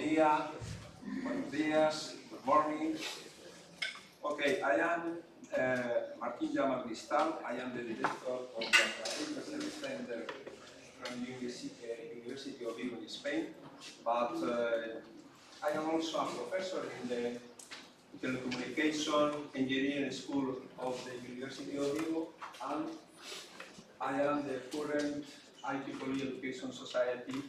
día, buenos días, good morning. Okay, I am Martín Llamas. I am the director of the Research Center from the University of Vigo in Spain, but I am also a professor in the Telecommunication Engineering School of the University of Vigo, and I am the current IEEE Education Society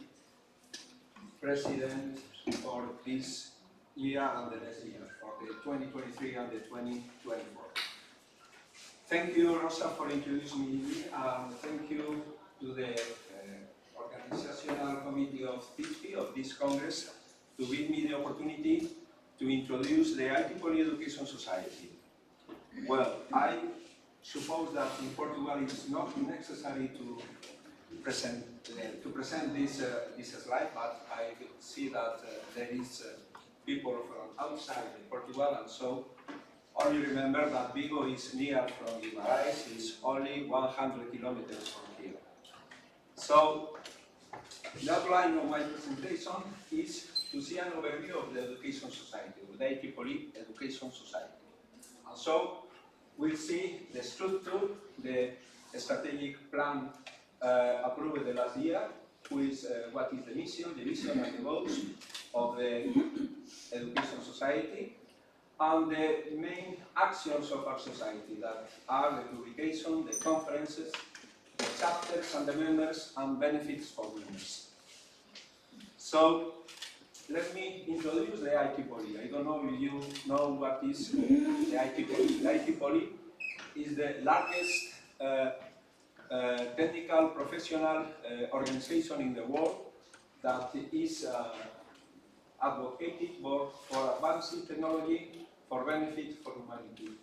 president for this year and the next year, for the 2023 and the 2024. Thank you, Rosa, for introducing me, and thank you to the organizational committee of Cispee, of this Congress, to give me the opportunity to introduce the IEEE Education Society. Well, I suppose that in Portugal it's not necessary to present this slide, but I see that there is people from outside Portugal, and so only remember that Vigo is near from Llamas, it's only 100 kilometers from here. So the outline of my presentation is to see an overview of the education society, of the IEEE Education Society. And so we'll see the structure, the strategic plan approved the last year, with what is the mission and the goals of the Education Society, and the main actions of our society, that are the publication, the conferences, the chapters and the members, and benefits for winners. So let me introduce the IEEE. I don't know if you know what is the IEEE. The IEEE is the largest technical professional organization in the world that is advocated for advancing technology for benefit for humanity.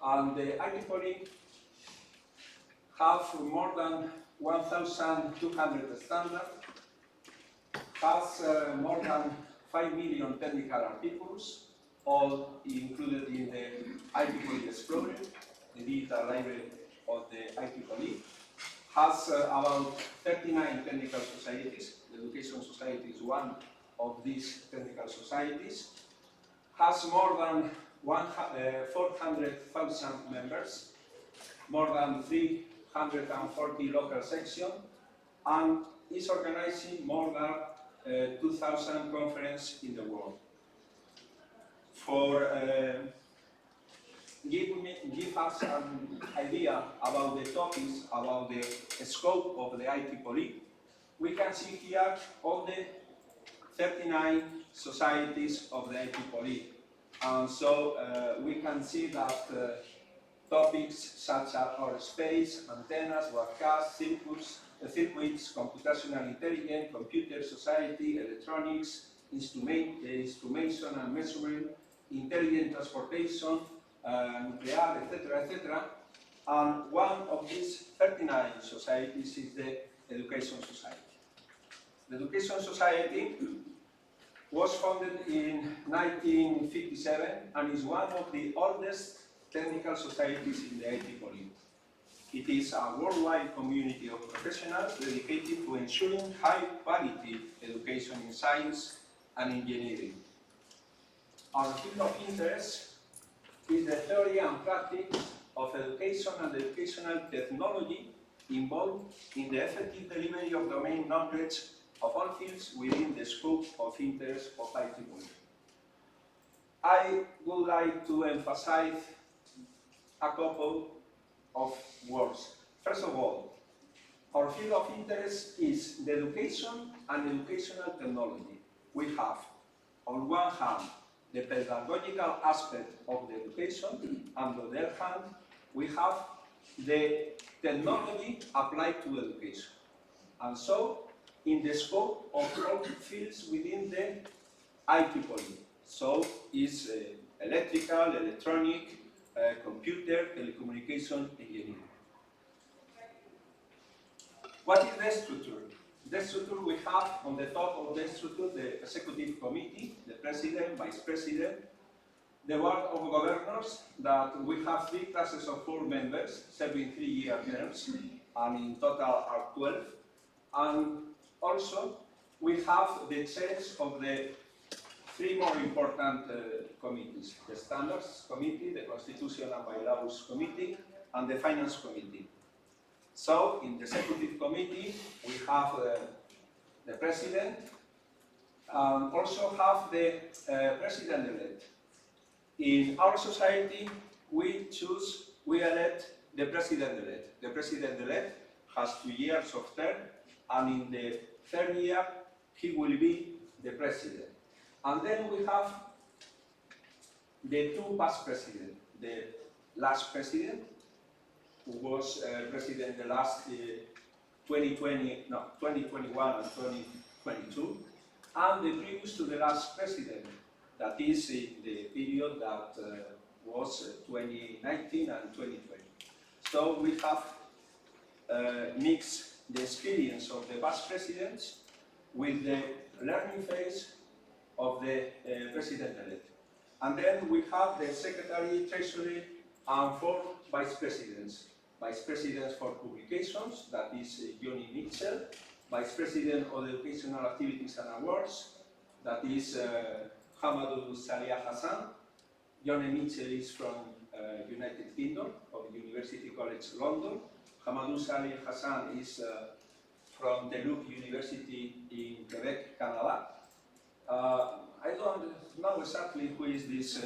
And the IEEE have more than 1,200 standards, has more than 5 million technical articles, all included in the IEEE Explorer, the digital library of the IEEE, has about 39 technical societies. The Education Society is one of these technical societies, has more than 400,000 members, more than 340 local sections, and is organizing more than 2,000 conferences in the world. For give us an idea about the topics, about the scope of the IEEE, we can see here all the 39 societies of the IEEE. And so we can see that topics such as aerospace, antennas, broadcast, circuits, computational intelligence, computer society, electronics, instrumentation and measurement, intelligent transportation, nuclear, etc. And one of these 39 societies is the Education Society. The Education Society was founded in 1957 and is one of the oldest technical societies in the IEEE. It is a worldwide community of professionals dedicated to ensuring high-quality education in science and engineering. Our field of interest is the theory and practice of education and educational technology involved in the effective delivery of domain knowledge of all fields within the scope of interest of IEEE. I would like to emphasize a couple of words. First of all, our field of interest is the education and educational technology. We have, on one hand, the pedagogical aspect of the education, and on the other hand, we have the technology applied to education. And so, in the scope of all fields within the IEEE. So, it's electrical, electronic, computer, telecommunication, engineering. What is the structure? The structure we have on the top of the structure the executive committee, the president, vice president, the board of governors, that we have 3 classes of 4 members, serving 3-year terms, and in total are 12. And also we have the chairs of the three more important committees: the Standards Committee, the Constitution and Bylaws Committee, and the Finance Committee. So, in the Executive Committee, we have the President, and also have the President-elect. In our society, we elect the President-elect. The President-elect has 2 years of term, and in the third year, he will be the President. And then we have the two past presidents. The last President, who was President the last 2021 and 2022, and the previous to the last President, that is in the period that was 2019 and 2020. So we have mixed the experience of the past presidents with the learning phase of the President-elect. And then we have the Secretary, Treasury, and 4 Vice Presidents. Vice Presidents for Publications, that is Johnny Mitchell. Vice President of Educational Activities and Awards, that is Hamadou Salih Hassan. Johnny Mitchell is from United Kingdom, of University College London. Hamadou Salih Hassan is from the Luke University in Quebec, Canada. I don't know exactly who is this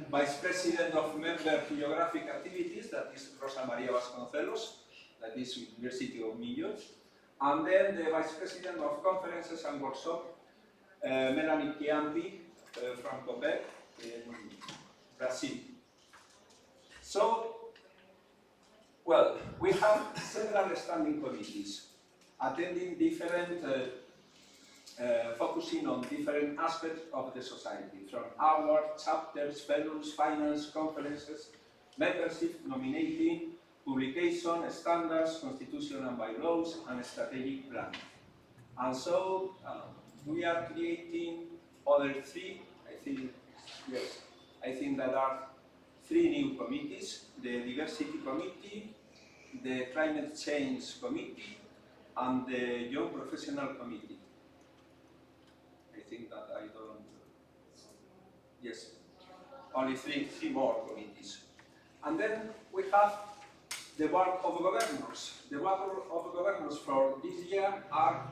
Vice President of Member Geographic Activities, that is Rosa Maria Vasconcelos, that is University of New York. And then the Vice President of Conferences and Workshops, Melanie Chiampi from Quebec in Brazil. So, well, we have several standing committees attending different, focusing on different aspects of the society, from awards, chapters, fellows, finance, conferences, membership, nominating, publication, standards, constitution and bylaws, and strategic plan. And so we are creating other 3, I think that are 3 new committees: the Diversity Committee, the Climate Change Committee, and the Young Professional Committee. I think that I don't... Yes, only three more committees. And then we have the Board of Governors. The Board of Governors for this year are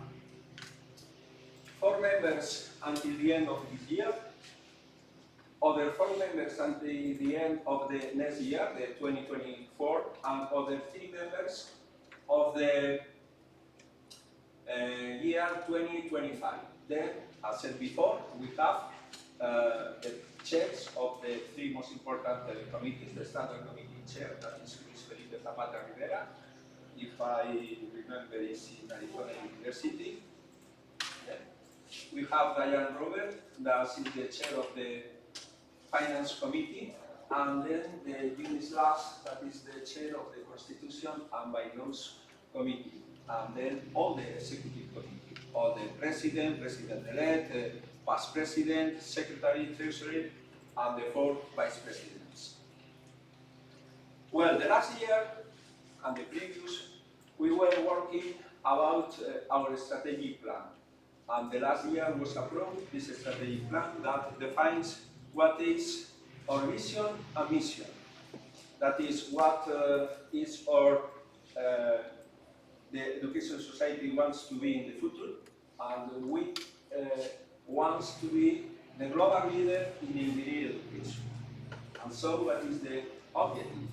4 members until the end of this year, other 4 members until the end of the next year, the 2024, and other 3 members of the year 2025. Then, as said before, we have the chairs of the 3 most important committees: the Standard Committee chair, that is Luis Felipe Zapata Rivera, if I remember, is in Arizona University. Yeah. We have Diane Robert, that is the chair of the Finance Committee, and then the Eunice Lass, that is the chair of the Constitution and Bylaws Committee, and then all the Executive Committee, all the President, President-elect, past President, Secretary, Treasury, and the 4 Vice Presidents. Well, the last year and the previous, we were working about our strategic plan. And the last year was approved this strategic plan that defines what is our vision and mission. That is what is our the education society wants to be in the future, and we wants to be the global leader in engineering education. And so, what is the objective?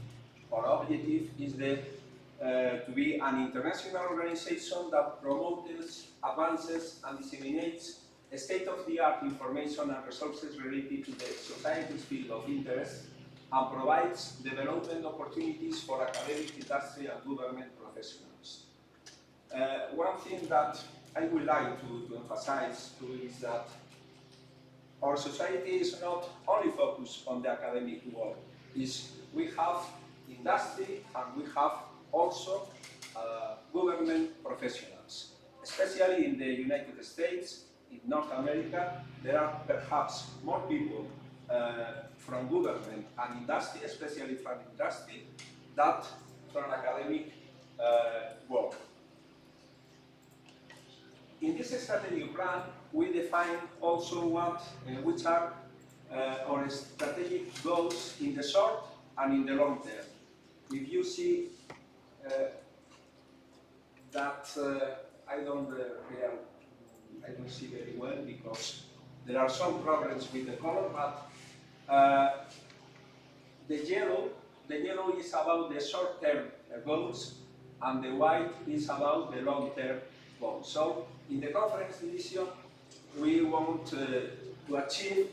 Our objective is to be an international organization that promotes, advances, and disseminates state-of-the-art information and resources related to the society's field of interest, and provides development opportunities for academic, industry, and government professionals. One thing that I would like to emphasize too is that our society is not only focused on the academic world. We have industry and we have also government professionals. Especially in the United States, in North America, there are perhaps more people from government and industry, especially from industry, than from academic work. In this strategic plan, we define also which are our strategic goals in the short and in the long term. If you see that I don't see very well because there are some problems with the color, but the yellow is about the short-term goals, and the white is about the long-term goals. So in the conference division, we want to achieve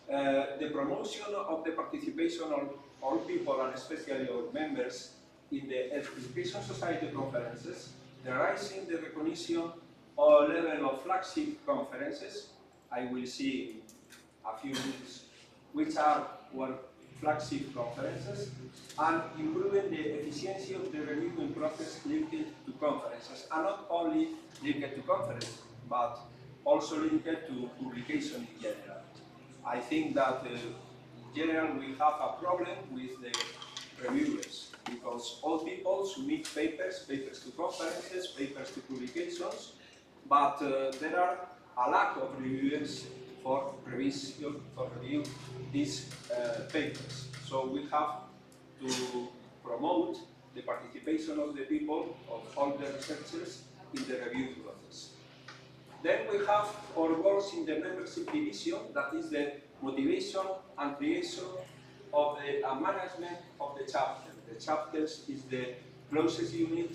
the promotion of the participation of all people, and especially our members, in the Education Society conferences, the rising the recognition or level of flagship conferences. I will see in a few minutes which are our flagship conferences, and improving the efficiency of the reviewing process linked to conferences, and not only linked to conferences, but also linked to publication in general. I think that in general we have a problem with the reviewers, because all people submit papers to conferences, papers to publications, but there are a lack of reviewers for review these papers. So we have to promote the participation of the people, of all the researchers, in the review process. Then we have our goals in the membership division, that is the motivation and creation of the management of the chapter. The chapters is the closest unit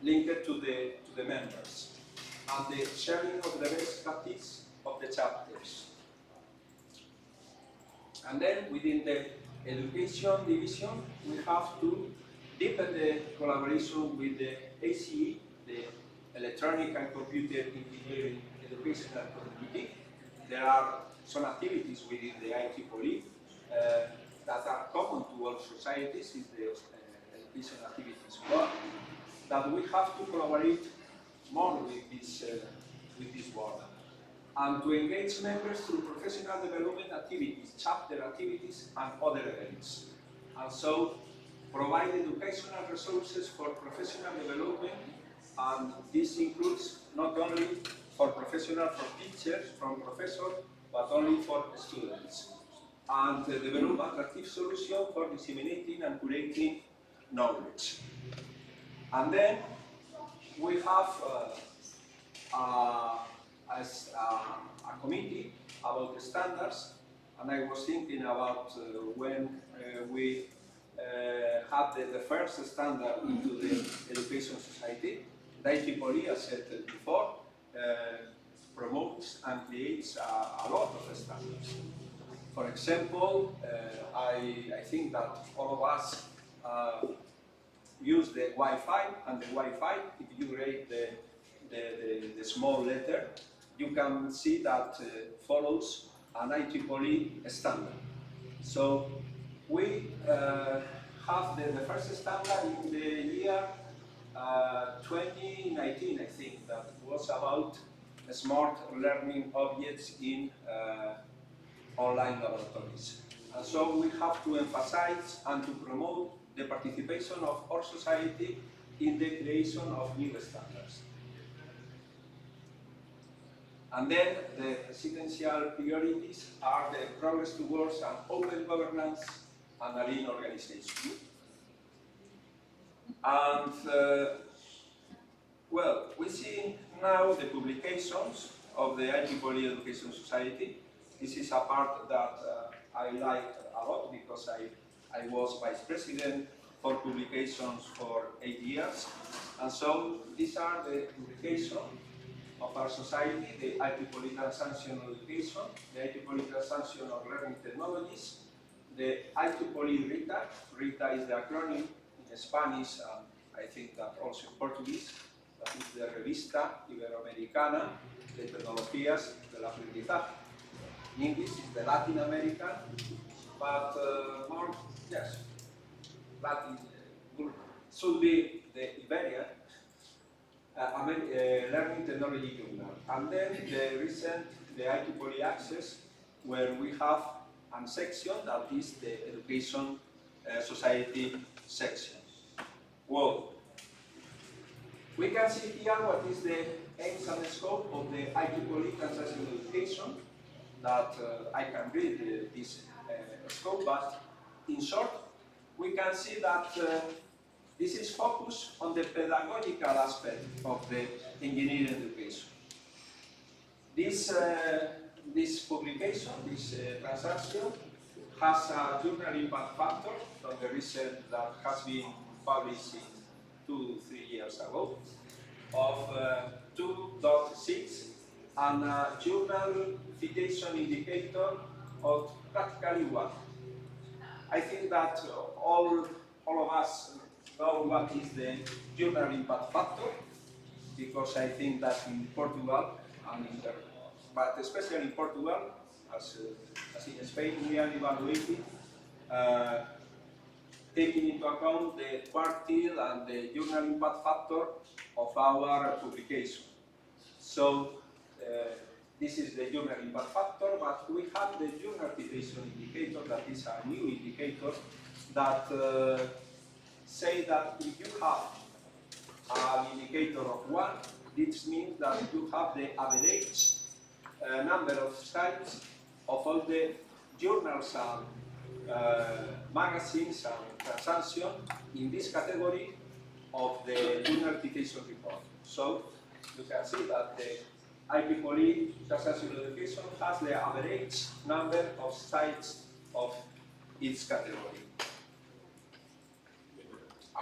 linked to the members, and the sharing of the best practice of the chapters. And then within the education division, we have to deepen the collaboration with the ACE, the Electronic and Computer Engineering Educational Community. There are some activities within the IEEE that are common to all societies in the education activities work, that we have to collaborate more with this work, and to engage members through professional development activities, chapter activities, and other events. And so provide educational resources for professional development, and this includes not only for professional, for teachers, from professors, but only for students. And develop attractive solutions for disseminating and curating knowledge. And then we have as a committee about the standards, and I was thinking about when we had the first standard into the Education Society. The IEEE, as said before, promotes and creates a lot of standards. For example, I think that all of us use the Wi-Fi, and the Wi-Fi, if you read the small letter, you can see that follows an IEEE standard. So we have the first standard in the year 2019, I think, that was about smart learning objects in online laboratories. And so we have to emphasize and to promote the participation of our society in the creation of new standards. And then the residential priorities are the progress towards an open governance and a lean organization. And well, we see now the publications of the IEEE Education Society. This is a part that I like a lot because I was vice president for publications for 8 years. And so these are the publications of our society: the IEEE Transaction Education, the IEEE Transaction of Learning Technologies, the IEEE RITA. RITA is the acronym in Spanish, and I think that also in Portuguese. That is the Revista Iberoamericana de Tecnologías del Aprendizaje. In English is the Latin American, but more, yes, Latin should be the Iberian Learning Technology Journal. And then the recent, the IEEE Access, where we have a section that is the Education Society section. Well, We can see here what is the aims and scope of the IEEE transactional education, that I can read this scope, but in short, we can see that this is focused on the pedagogical aspect of the engineering education. This publication, this transaction, has a journal impact factor from the research that has been published 2-3 years ago of 2.6 and a journal citation indicator of practically 1. I think that all of us know what is the journal impact factor, because I think that in Portugal, but especially in Portugal, as in Spain, we are evaluating taking into account the quartile and the journal impact factor of our publication. So this is the journal impact factor, but we have the journal citation indicator, that is a new indicator that say that if you have an indicator of 1, this means that you have the average number of sites of all the journals and magazines and transactions in this category of the journal citation report. So you can see that the IEEE transactional education has the average number of sites of each category.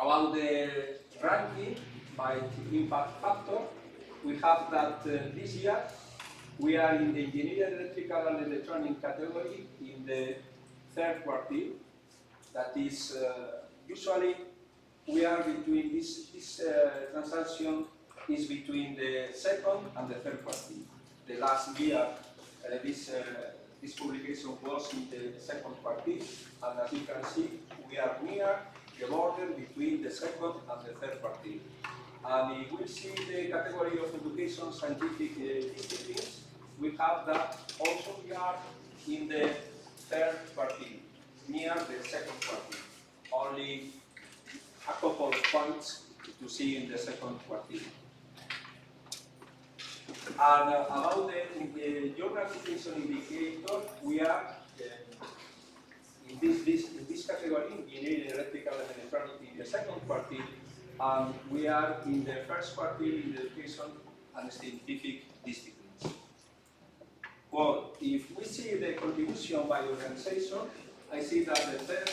About the ranking by impact factor, we have that this year we are in the engineering, electrical and electronic category in the 3rd quartile. That is, usually we are between this transaction is between the 2nd and the 3rd quartile. The last year, this publication was in the 2nd quartile, and as you can see, we are near the border between the 2nd and the 3rd quartile. And if we see the category of education scientific disciplines, we have that also we are in the 3rd quartile, near the 2nd quartile. Only a couple of points to see in the 2nd quartile. And about the journal citation indicator, we are in this category, engineering, electrical and electronic, in the 2nd quartile, and we are in the 1st quartile in the education and scientific disciplines. Well, if we see the contribution by organization, I see that the 3rd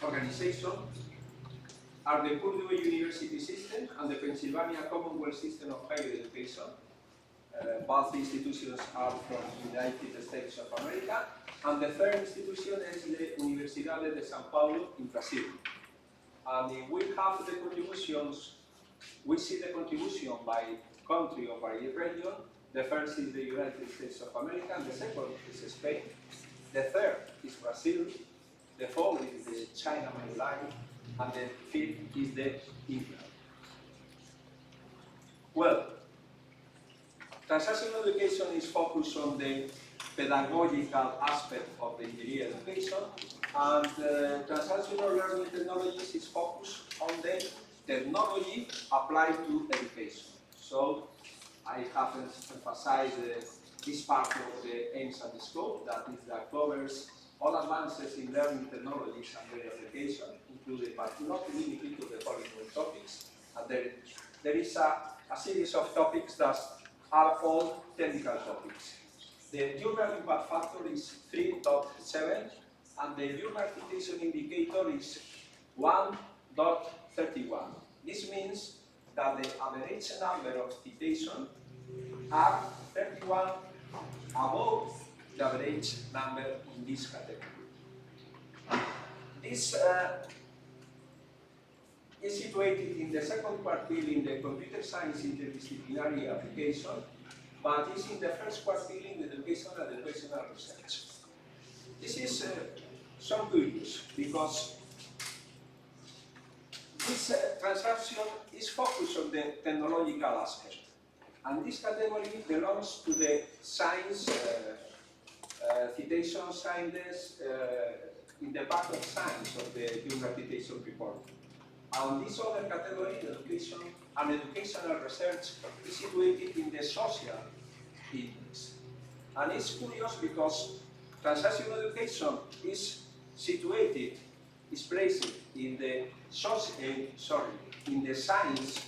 organization are the Purdue University System and the Pennsylvania Commonwealth System of Higher Education. Both institutions are from the United States of America. And the 3rd institution is the Universidade de São Paulo in Brazil. And if we have the contributions, we see the contribution by country or by region. The first is the United States of America, and the 2nd is Spain. The 3rd is Brazil. The 4th is the China Manulife, and the 5th is the India. Well, transactional education is focused on the pedagogical aspect of the engineering education, and transactional learning technologies is focused on the technology applied to education. So I have emphasized this part of the aims and the scope, that is, that covers all advances in learning technologies and their application, including but not limited to the following topics. And there is a series of topics that are all technical topics. The journal impact factor is 3.7, and the journal citation indicator is 1.31. This means that the average number of citations are 31 above the average number in this category. This is situated in the 2nd quartile in the computer science interdisciplinary application, but is in the 1st quartile in the educational and educational research. This is so curious because this transaction is focused on the technological aspect, and this category belongs to the science, citation science, in the part of science of the journal citation report. And this other category, education and educational research, is situated in the social index. And it's curious because transactional education is situated, is placed in the in the science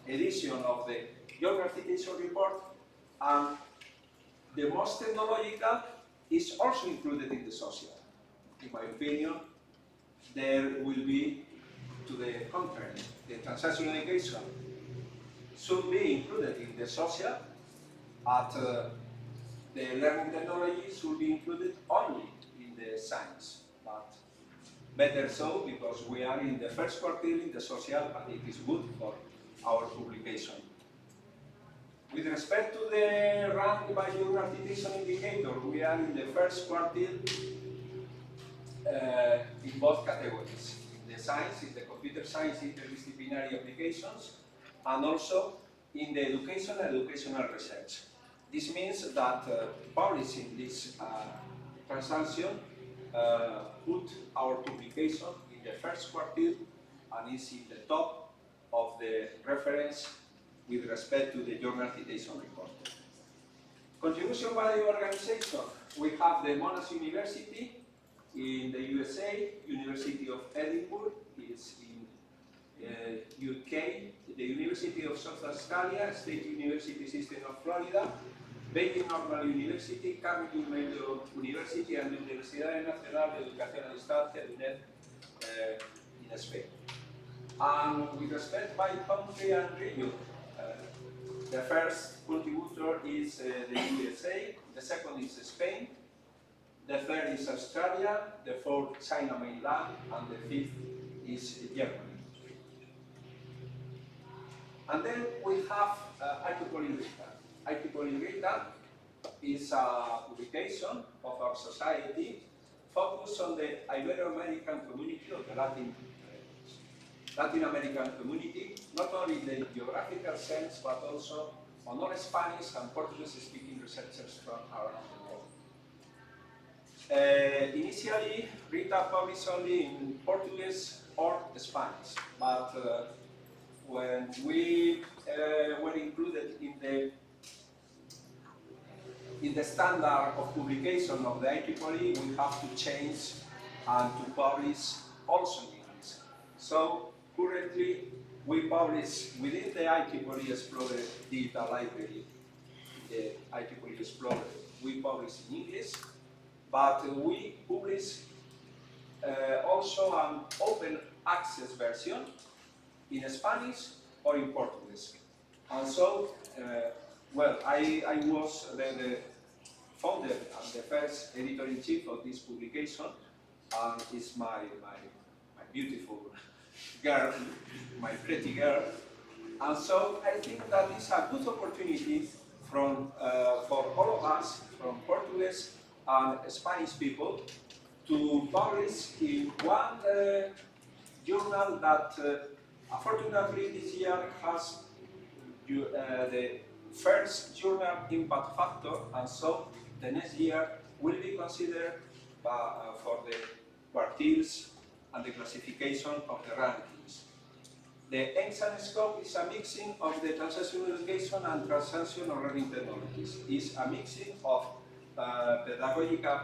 edition of the Journal Citation Report, and the most technological is also included in the social. In my opinion, there will be, to the contrary, the transactional education should be included in the social, but the learning technology should be included only in the science. But better so, because we are in the first quartile in the social, and it is good for our publication. With respect to the rank by journal citation indicator, we are in the first quartile in both categories. In the science, in the computer science interdisciplinary applications, and also in the education and educational research. This means that publishing this transaction put our publication in the first quartile and is in the top of the reference with respect to the journal citation report. Contribution by the organization, we have the Monash University in the USA, University of Edinburgh is in UK, the University of South Australia, State University System of Florida, Baylor Normal University, Carnegie Mellon University, and the Universidad Nacional de Educación a Distancia, UNED, in Spain. And with respect by country and region, the first contributor is the USA, the second is Spain, the third is Australia, the fourth China mainland, and the fifth is Germany. And then we have IEEE Rita. IEEE Rita is a publication of our society focused on the Ibero-American community of the Latin American community, not only in the geographical sense, but also on all Spanish and Portuguese-speaking researchers from around the world. Initially, Rita published only in Portuguese or Spanish, but when we were included in the standard of publication of the IEEE, we have to change and to publish also in English. So currently, we publish within the IEEE Explorer digital library, the IEEE Explorer, we publish in English, but we publish also an open access version in Spanish or in Portuguese. And so, well, I was the founder and the first editor-in-chief of this publication, and it's my beautiful girl, my pretty girl. And so I think that it's a good opportunity for all of us, from Portuguese and Spanish people, to publish in one journal that unfortunately this year has the first journal impact factor, and so the next year will be considered for the quartiles and the classification of the rankings. The aims and scope is a mixing of the transactional education and transactional learning technologies. It's a mixing of pedagogical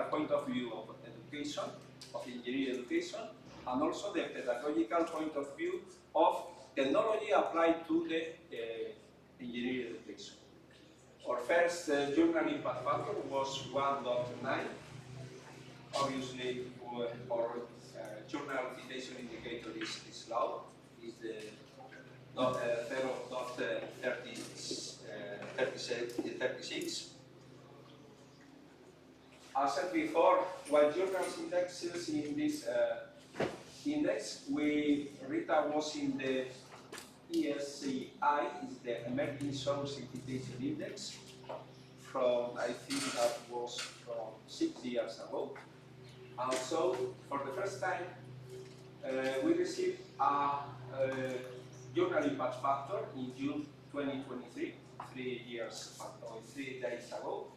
point of view of education, of engineering education, and also the pedagogical point of view of technology applied to the engineering education. Our first journal impact factor was 1.9. Obviously, our journal citation indicator is low, is the 0.36. As said before, while journals indexes in this index, Rita was in the ESCI, is the Emerging Source Citation Index, from, I think that was from 6 years ago. And so, for the first time, we received a journal impact factor in June 2023, 3 days ago.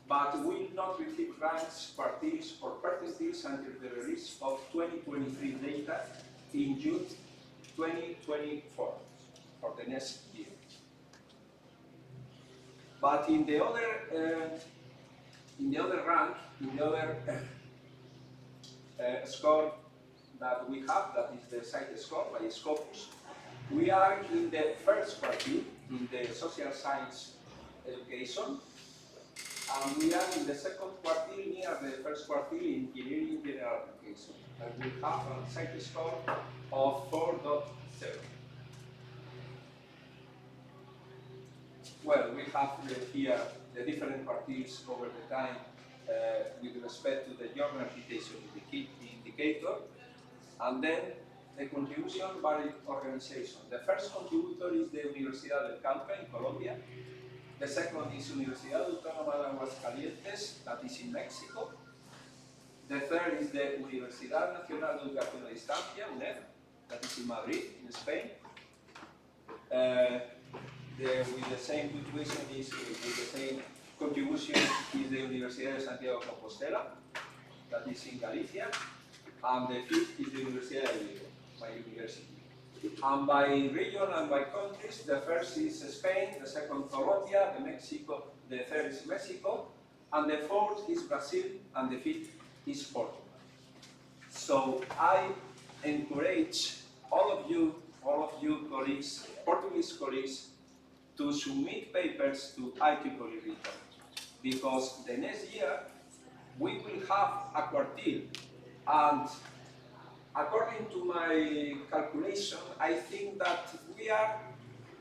But we will not receive ranks, quartiles, or percentiles until the release of 2023 data in June 2024 for the next year. But in the other rank, in the other score that we have, that is the site score by Scopus, we are in the first quartile in the social science education, and we are in the second quartile near the first quartile in engineering general application. And we have a site score of 4.0. Well, we have here the different quartiles over the time with respect to the journal citation indicator, and then the contribution by organization. The first contributor is the Universidad del Cauca in Colombia. The second is Universidad Autónoma de Aguascalientes, that is in Mexico. The third is the Universidad Nacional de Educación a Distancia, UNED, that is in Madrid, in Spain. With the same contribution is the Universidad de Santiago de Compostela, that is in Galicia. And the fifth is the Universidad de Vigo, my university. And by region and by countries, the first is Spain, the second Colombia, the third is Mexico, and the fourth is Brazil, and the fifth is Portugal. So I encourage all of you colleagues, Portuguese colleagues, to submit papers to IEEE return, because the next year we will have a quartile, and according to my calculation, I think that we are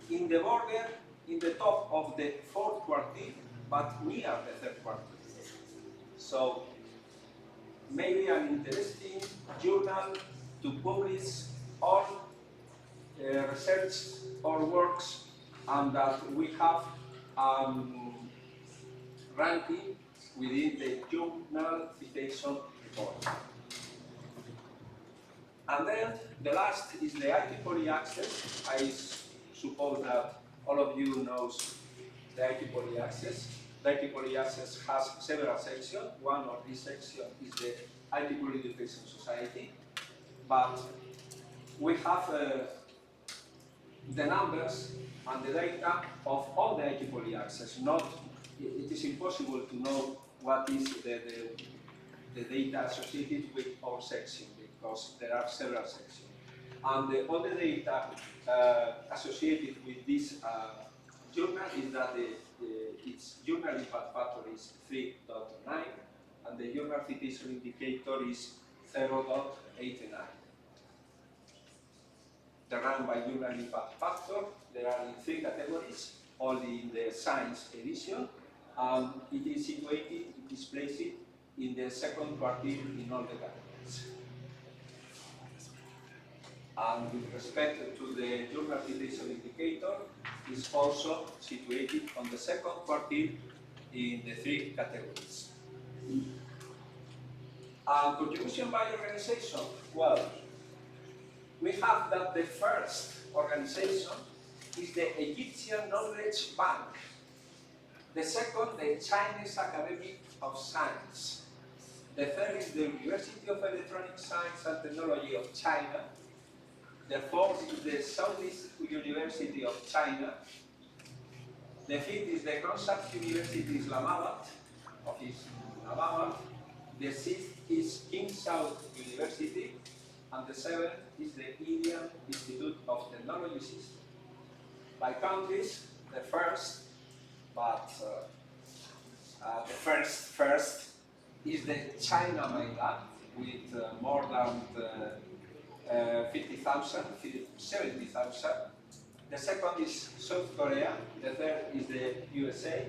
in the border, in the top of the fourth quartile, but near the third quartile. So maybe an interesting journal to publish all research or works, and that we have ranking within the journal citation report. And then the last is the IEEE access. I suppose that all of you knows the IEEE access. The IEEE access has several sections. One of these sections is the IEEE Education Society. But we have the numbers and the data of all the IEEE access. It is impossible to know what is the data associated with our section, because there are several sections. And all the data associated with this journal is that its journal impact factor is 3.9, and the journal citation indicator is 0.89. The rank by journal impact factor, there are in 3 categories, only in the science edition, and it is placed in the second quartile in all the categories. And with respect to the journal citation indicator, is also situated on the second quartile in the 3 categories. And contribution by organization, well, we have that the first organization is the Egyptian Knowledge Bank. The second, the Chinese Academy of Science. The third is the University of Electronic Science and Technology of China. The fourth is the Southeast University of China. The fifth is the Concept University Islamabad of Islamabad. The sixth is King Saud University. And the seventh is the Indian Institute of Technology System. By countries, the first, but the first is the China mainland with more than 50,000, 70,000. The second is South Korea. The third is the USA.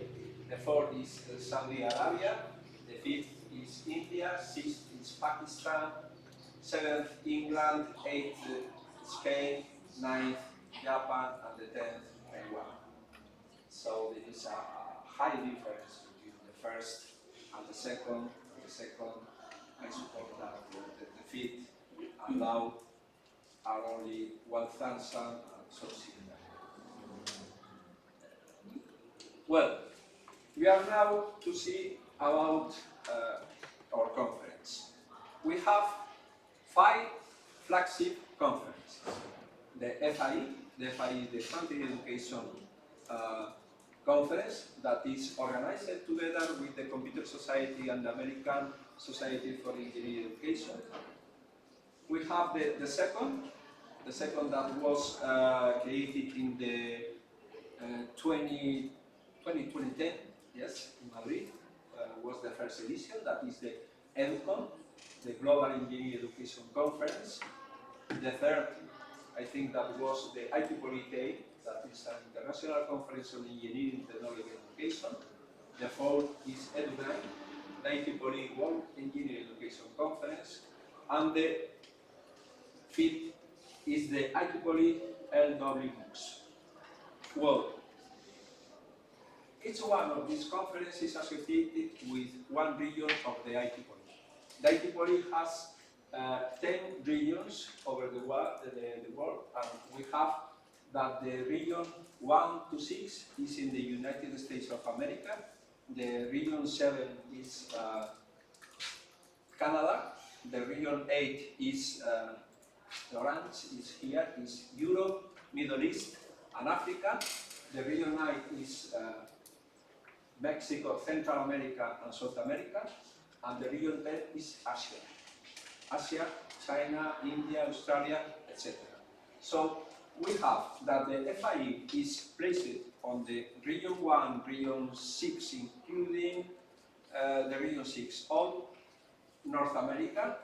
The fourth is Saudi Arabia. The fifth is India. Sixth is Pakistan. Seventh, England. Eighth, Spain. Ninth, Japan. And the 10th, Taiwan. So there is a high difference between the first and the second. The second, I suppose that the fifth and now are only 1,000 and so similar. Well, we are now to see about our conference. We have five flagship conferences. The FIE is the Scientific Education Conference that is organized together with the Computer Society and the American Society for Engineering Education. We have the second that was created in the 2010, yes, in Madrid, was the first edition, that is the EduCon, the Global Engineering Education Conference. The third, I think that was the IEEE, that is an international conference on engineering, technology, and education. The fourth is EduNine, the IEEE World Engineering Education Conference. And the fifth is the IEEE LW Books. Well, each one of these conferences is associated with one region of the IEEE. The IEEE has 10 regions over the world, and we have that the region 1 to 6 is in the United States of America, the region 7 is Canada, the region 8 is the orange is here, is Europe, Middle East, and Africa. The region 9 is Mexico, Central America, and South America, and the region 10 is Asia. Asia, China, India, Australia, etc. So we have that the FIE is placed on the region 1, region 6, including the region 6, all North America,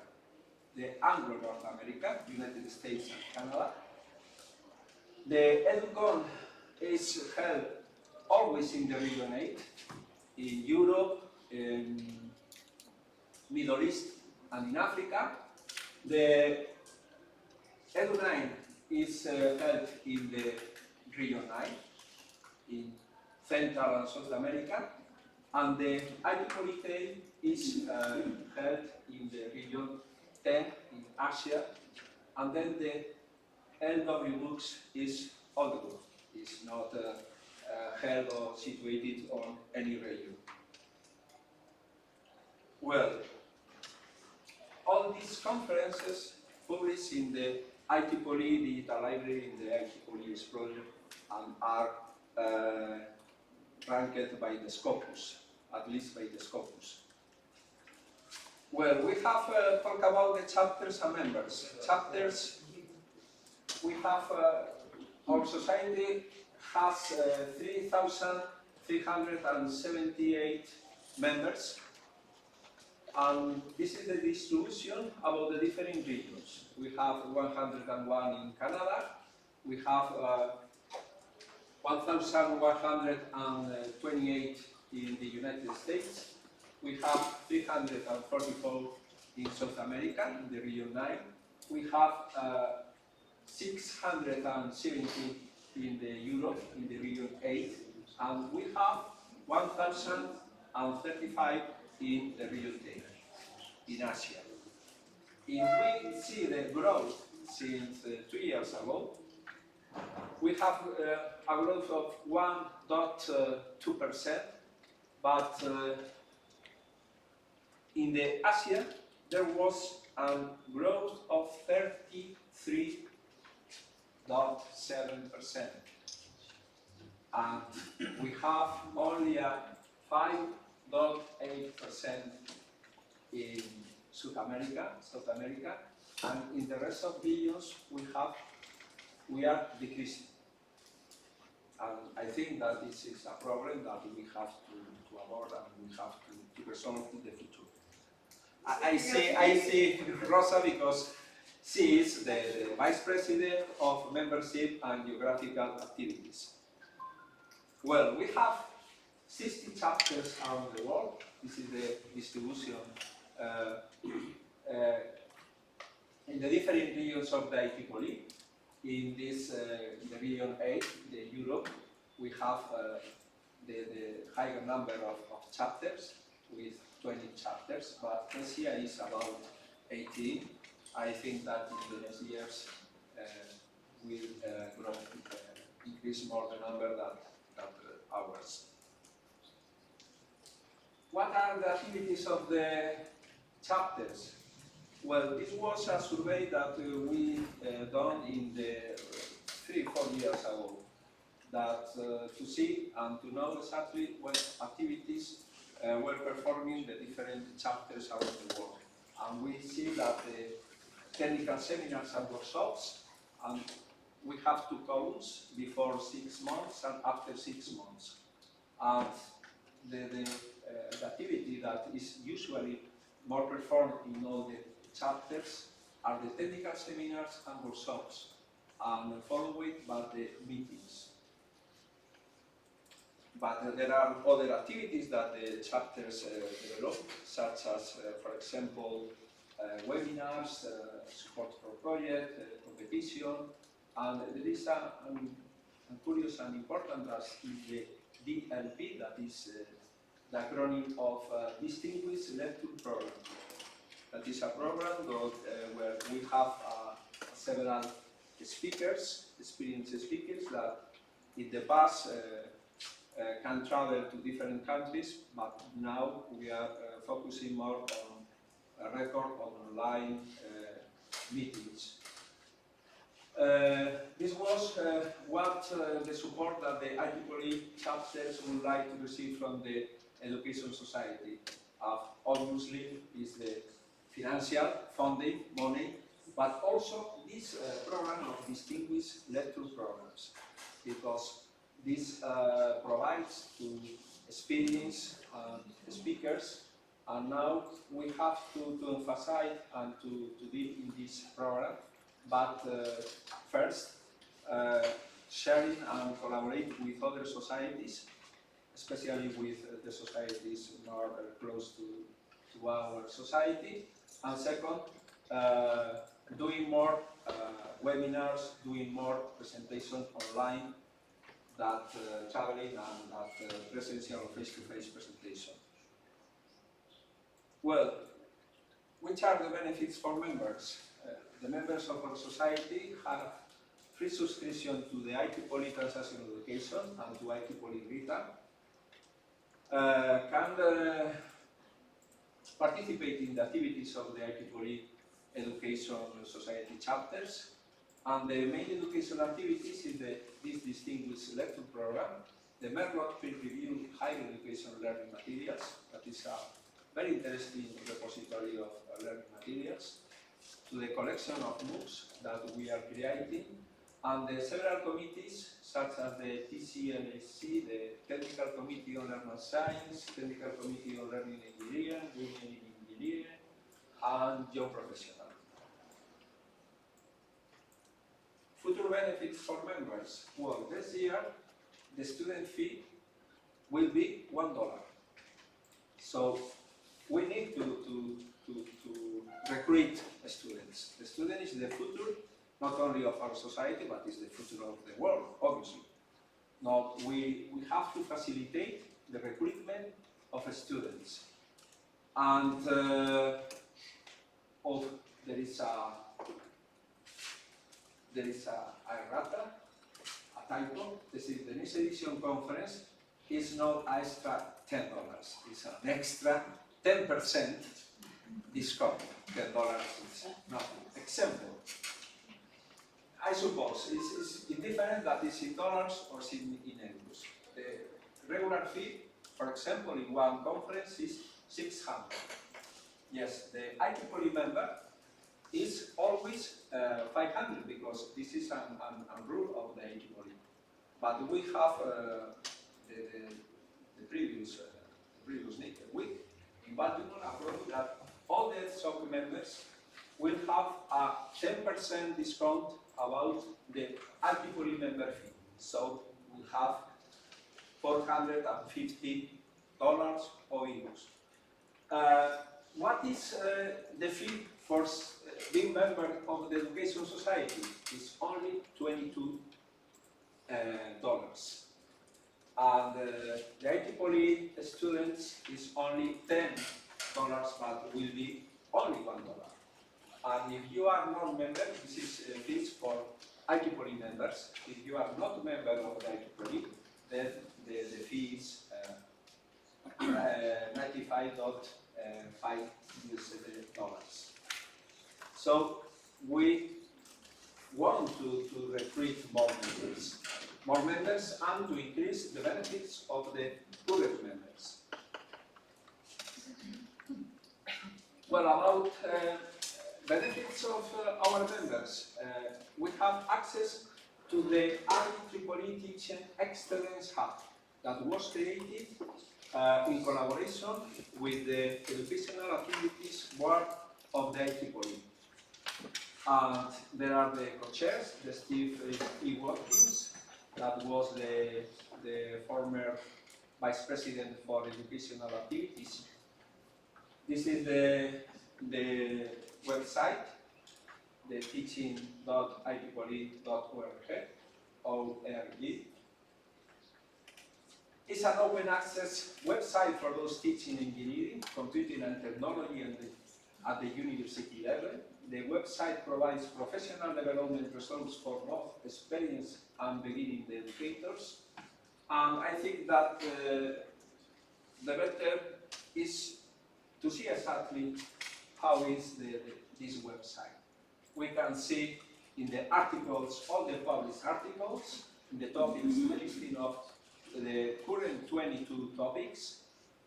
the Anglo-North America, United States and Canada. The EduCon is held always in the region 8, in Europe, in Middle East, and in Africa. The EduNine is held in the region 9, in Central and South America, and the IEEE is held in the region 10 in Asia, and then the LW Books is all the world. It's not held or situated on any region. Well, all these conferences published in the IEEE Digital Library, in the IEEE Explorer, and are ranked by the Scopus, at least by the Scopus. Well, we have talked about the chapters and members. Chapters, we have, our society has 3,378 members. And this is the distribution about the different regions. We have 101 in Canada, we have 1,128 in the United States, we have 344 in South America, in the region 9, we have 670 in the Europe, in the region 8, and we have 1,035 in the region 10, in Asia. If we see the growth since 2 years ago, we have a growth of 1.2%, but in the Asia there was a growth of 33.7%, and we have only a 5.8% in South America, and in the rest of regions we are decreasing. And I think that this is a problem that we have to avoid and we have to resolve in the future. I see Rosa because she is the Vice President of Membership and Geographical Activities. Well, we have 60 chapters around the world. This is the distribution in the different regions of the IEEE. In this, in the region 8, the Europe, we have the higher number of chapters with 20 chapters, but Asia is about 18. I think that in the next years will grow, increase more the number than ours. What are the activities of the chapters? Well, this was a survey that we done in the 3 or 4 years ago, that to see and to know exactly what activities were performing the different chapters around the world. And we see that the technical seminars and workshops, and we have 2 columns, before 6 months and after 6 months. And the activity that is usually more performed in all the chapters are the technical seminars and workshops, and followed by the meetings. But there are other activities that the chapters develop, such as, for example, webinars, support for project, competition, and there is a curious and important as is the DLP, that is the acronym of Distinguished Lecture Program. That is a program where we have several speakers, experienced speakers, that in the past can travel to different countries, but now we are focusing more on a record on online meetings. This was what the support that the IEEE chapters would like to receive from the Education Society. Obviously, is the financial funding, money, but also this program of distinguished lecture programs, because this provides to experienced speakers, and now we have to emphasize and to be in this program, but first sharing and collaborate with other societies, especially with the societies more close to our society, and second, doing more webinars, doing more presentations online, that traveling and that presential face-to-face presentation. Well, which are the benefits for members? The members of our society have free subscription to the IEEE Transactional Education and to IEEE RITA, can participate in the activities of the IEEE Education Society chapters, and the main educational activities is this distinguished lecture program, the Merlot peer-reviewed higher education learning materials, that is a very interesting repository of learning materials, to the collection of MOOCs that we are creating, and the several committees such as the TCNAC, the Technical Committee on Learning Science, Technical Committee on Learning Engineering, Women in Engineering, and Young Professionals. Future benefits for members. Well, this year the student fee will be $1. So we need to recruit students. The student is the future, not only of our society, but is the future of the world, obviously. Now, we have to facilitate the recruitment of students. And there is a errata, a typo. This is the next edition conference is not extra $10. It's an extra 10% discount. $10 is nothing. Example. I suppose it's indifferent that it's in dollars or in euros. The regular fee, for example, in one conference is $600. Yes, the IEEE member is always $500 because this is a rule of the IEEE. But we have the previous week in Baltimore approved that all the SOC members will have a 10% discount about the IEEE member fee. So we have $450 or euros. What is the fee for being member of the Education Society? It's only $22. And the IEEE students is only $10, but will be only $1. And if you are not member, this is fees for IEEE members. If you are not a member of the IEEE, then the fee is $95.5. So we want to recruit more members and to increase the benefits of the current members. Well, about benefits of our members, we have access to the IEEE Teaching Excellence Hub that was created in collaboration with the Educational Activities Board of the IEEE. And there are the co-chairs, the Steve E. Watkins, that was the former Vice President for Educational Activities. This is the website, the teaching.ieee.org. It's an open access website for those teaching engineering, computing and technology at the university level. The website provides professional development results for both experienced and beginning educators. And I think that the better is to see exactly how is this website. We can see in the articles, all the published articles, in the topics, the listing of the current 22 topics,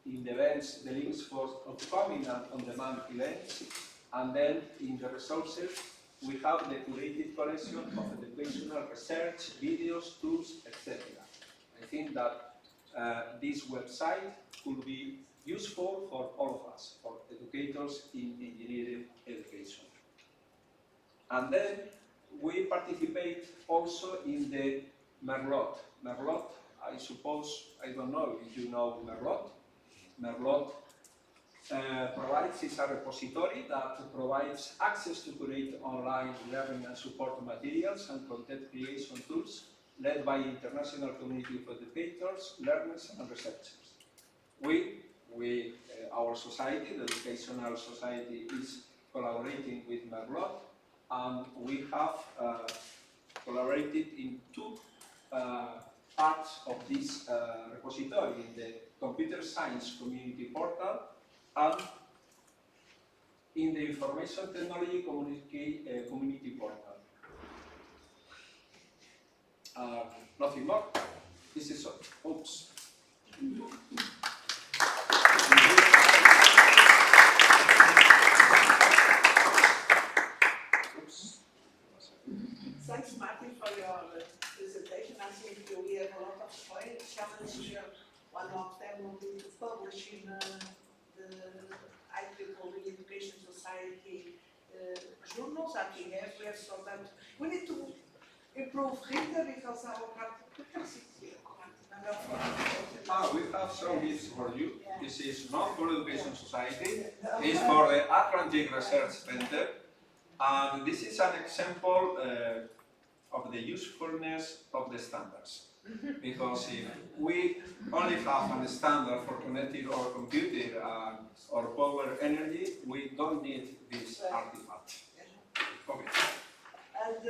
in the events, the links for upcoming and on-demand events, and then in the resources, we have the curated collection of educational research, videos, tools, etc. I think that this website could be useful for all of us, for educators in engineering education. And then we participate also in the Merlot. Merlot, I suppose, I don't know if you know Merlot. Merlot is a repository that provides access to curate online learning and support materials and content creation tools led by international community of educators, learners, and researchers. Our society, the Educational Society, is collaborating with Merlot, and we have collaborated in two parts of this repository, in the Computer Science Community Portal and in the Information Technology Community Portal. Nothing more. This is all. Oops. Thanks, Martin, for your presentation. I think we have a lot of challenges here. One of them will be to publish in the IEEE Education Society journals that we have here, so that we need to improve reader because our we have some gifts for you. This is not for Education Society, it's for the Atlantic Research Center. And this is an example of the usefulness of the standards. Because if we only have a standard for connecting our computer or power energy, we don't need this artifact. Okay. And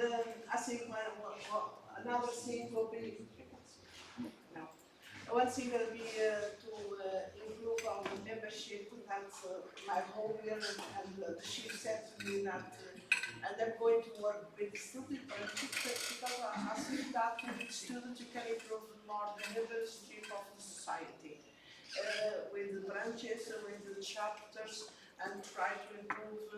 I think another thing will be, one thing will be to improve our membership. That's my whole year, and the chief said to me that, and I'm going to work with students, because I think that with students you can improve more the membership of the society, with the branches, with the chapters, and try to improve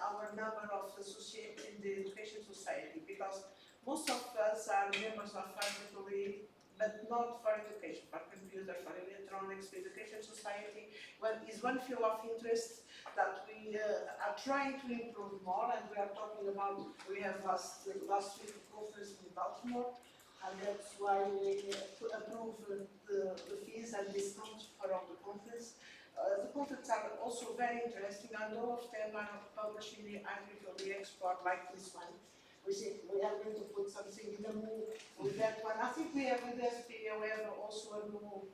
our number of associates in the Education Society, because most of us are members of IEEE, but not for education, for computer, for electronics, for Education Society. Well, is one field of interest that we are trying to improve more, and we are talking about, we have last week conference in Baltimore, and that's why we approve the fees and discounts for all the conference. The contents are also very interesting, and all of them are published in the IEEE export like this one. We think we are going to put something in the move with that one. I think we have with Cispee, we have also a move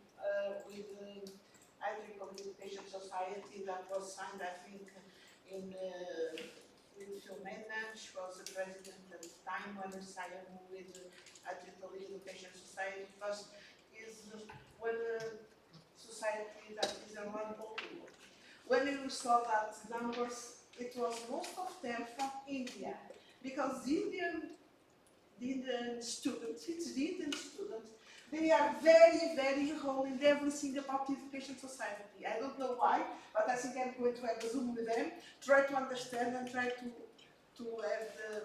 with the IEEE Education Society that was signed, I think, in Filomena. She was the president at the time when we signed a move with the IEEE Education Society, because is one society that is around all the world. When we saw that numbers, it was most of them from India, because the Indian students, it's the Indian students, they are very, very whole in everything about the education society. I don't know why, but I think I'm going to have a Zoom with them, try to understand and try to have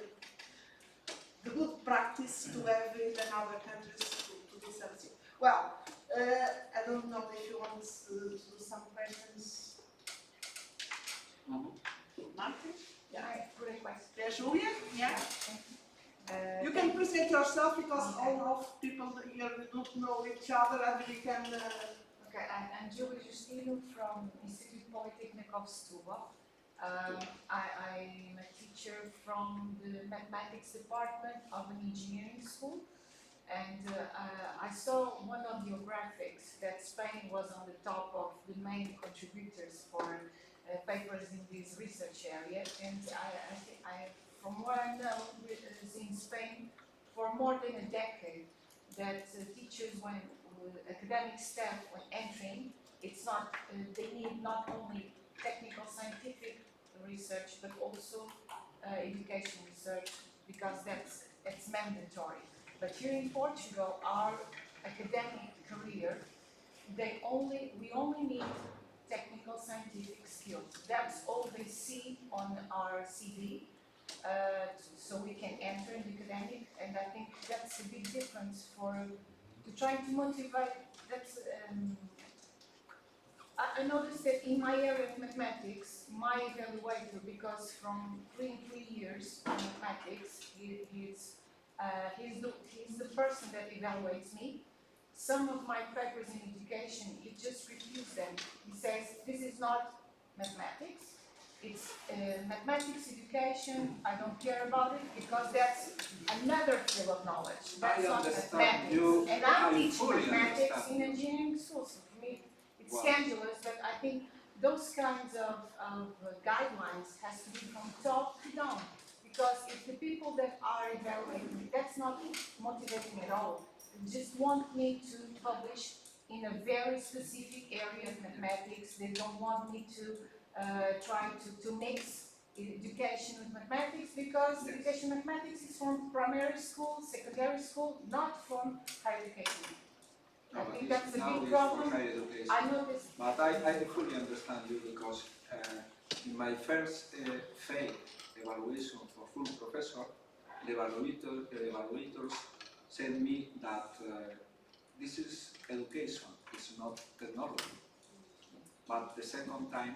the good practice to have in other countries to do something. Well, I don't know if you want to do some questions. Martin? Yeah. Good question. Yeah, Julia? Yeah. You You can present yourself because all of people here don't know each other and we can. Okay, I'm Julia Justino from Institute Polytechnic of Setúbal. I'm a teacher from the mathematics department of an engineering school, and I saw one of your graphics that Spain was on the top of the main contributors for papers in this research area, and from what I know, is in Spain for more than a decade that teachers, when academic staff, when entering, it's not they need not only technical scientific research but also education research, because that's mandatory. But here in Portugal, our academic career, we only need technical scientific skills. That's all they see on our CV, so we can enter in the academic, and I think that's a big difference to try to motivate. That's I noticed that in my area of mathematics, my evaluator, because from 3 years in mathematics, he's the person that evaluates me. Some of my papers in education, he just refused them. He says, this is not mathematics, it's mathematics education, I don't care about it, because that's another field of knowledge. That's not mathematics. And I'm teaching mathematics in engineering schools. So for me, it's scandalous, but I think those kinds of guidelines has to be from top to down. Because if the people that are evaluating me, that's not motivating at all. They just want me to publish in a very specific area of mathematics. They don't want me to try to mix education with mathematics, because education mathematics is from primary school, secondary school, not from higher education. No, I think that's a big for problem. higher education. I know this. But I fully understand you, because in my first failed evaluation for full professor, the evaluators said me that this is education, it's not technology. But the second time,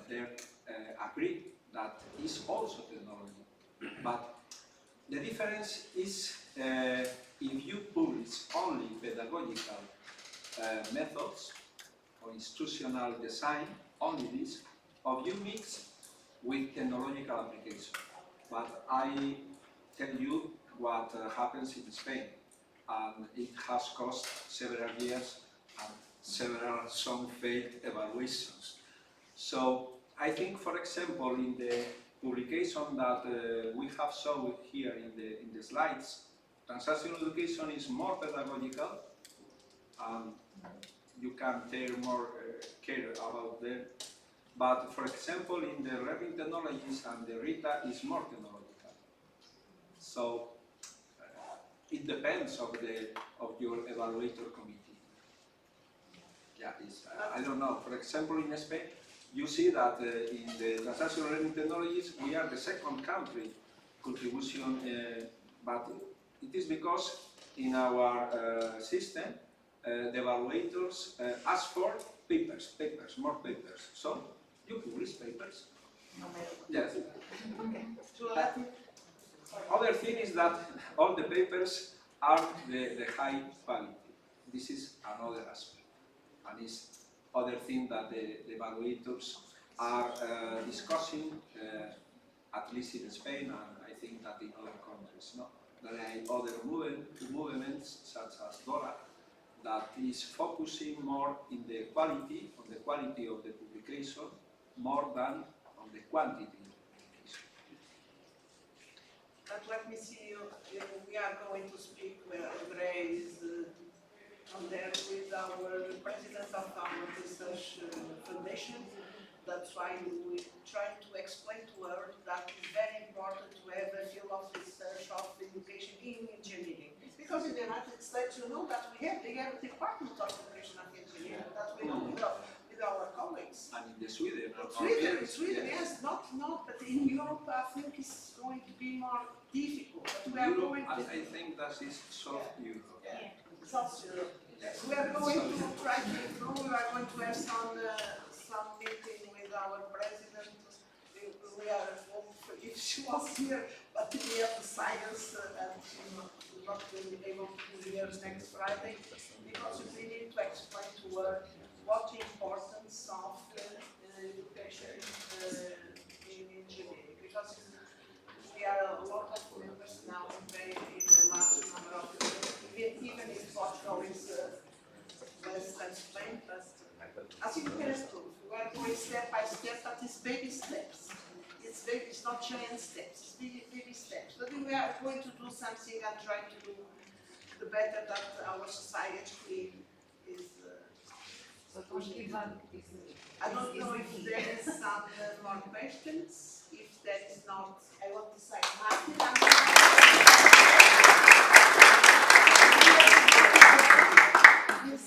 they agreed that it's also technology. But the difference is if you publish only pedagogical methods or instructional design, only this, or you mix with technological application. But I tell you what happens in Spain, and it has cost several years and some failed evaluations. So I think, for example, in the publication that we have shown here in the slides, transactional education is more pedagogical, and you can take more care about them. But for example, in the learning technologies and the RITA is more technological. So it depends of your evaluator committee. Yeah, I don't know. For example, in Spain, you see that in the transactional learning technologies, we are the second country contribution, but it is because in our system, the evaluators ask for papers, more papers. So you publish papers. No matter what. Yes. Okay. Other thing is that all the papers are the high quality. This is another aspect, and is other thing that the evaluators are discussing, at least in Spain, and I think that in other countries. No? There are other movements such as DORA that is focusing more in the quality, on the quality of the publication, more than on the quantity of the publication. But let me see, we are going to speak where André is on there with our president of our research foundation. That's why we try to explain to her that it's very important to have a field of research of education in engineering. Because in the United States, you know that they have a department of education of engineering that we do with our colleagues. And in the Sweden, Sweden, yes, not, but in Europe, I think it's going to be more difficult. But we are going to. I think that is South Europe. Yeah. South Europe. Yes. We are going to try to improve. We are going to have some meeting with our president. We are hopeful if she was here, but we have the science and she will not be able to be here next Friday because we need to explain to her what the importance of education in engineering, because we are a lot of members now in a large number of even if Portugal is less than Spain, but I think we can improve. We are going step by step, but it's baby steps. It's not giant steps, it's baby steps. But we are going to do something and try to do the better that our society is. I don't know if there is some more questions. If there is not, I want to say Martin. This